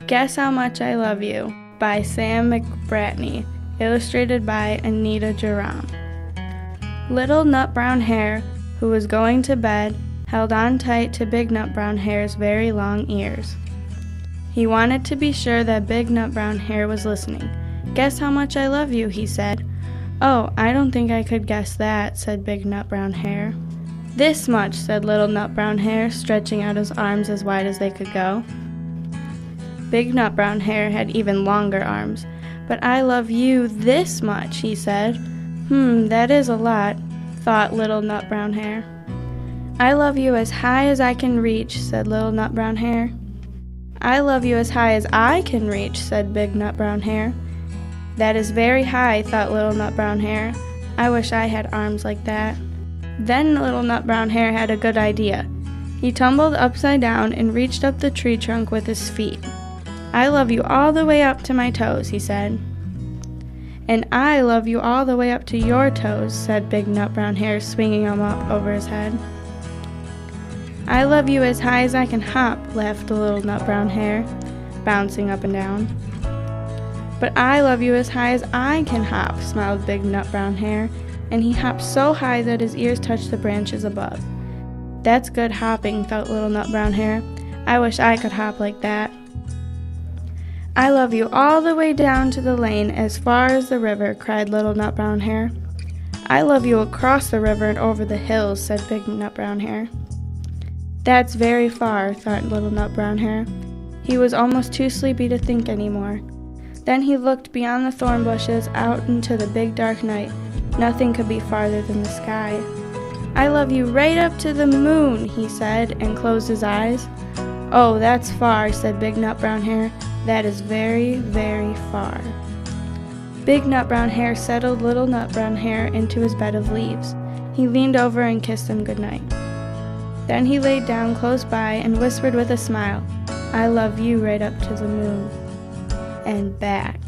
Guess How Much I Love You by Sam McBratney, illustrated by Anita Jerome. Little Nut Brown Hare, who was going to bed, held on tight to Big Nut Brown Hare's very long ears. He wanted to be sure that Big Nut Brown Hare was listening. "Guess how much I love you," he said. "Oh, I don't think I could guess that," said Big Nut Brown Hare. "This much," said Little Nut Brown Hare, stretching out his arms as wide as they could go. Big Nut Brown Hare had even longer arms. "But I love you this much," he said. That is a lot," thought Little Nut Brown Hare. "I love you as high as I can reach," said Little Nut Brown Hare. "I love you as high as I can reach," said Big Nut Brown Hare. "That is very high," thought Little Nut Brown Hare. "I wish I had arms like that." Then Little Nut Brown Hare had a good idea. He tumbled upside down and reached up the tree trunk with his feet. "I love you all the way up to my toes," he said. "And I love you all the way up to your toes," said Big Nut Brown Hare, swinging him up over his head. "I love you as high as I can hop," laughed the Little Nut Brown Hare, bouncing up and down. "But I love you as high as I can hop," smiled Big Nut Brown Hare, and he hopped so high that his ears touched the branches above. "That's good hopping," thought Little Nut Brown Hare. "I wish I could hop like that." "I love you all the way down to the lane as far as the river," cried Little Nut Brown Hare. "I love you across the river and over the hills," said Big Nut Brown Hare. "That's very far," thought Little Nut Brown Hare. He was almost too sleepy to think anymore. Then he looked beyond the thorn bushes out into the big dark night. Nothing could be farther than the sky. "I love you right up to the moon," he said, and closed his eyes. "Oh, that's far," said Big Nut Brown Hare. "That is very, very far." Big Nut Brown Hare settled Little Nut Brown Hare into his bed of leaves. He leaned over and kissed him good night. Then he laid down close by and whispered with a smile, "I love you right up to the moon and back."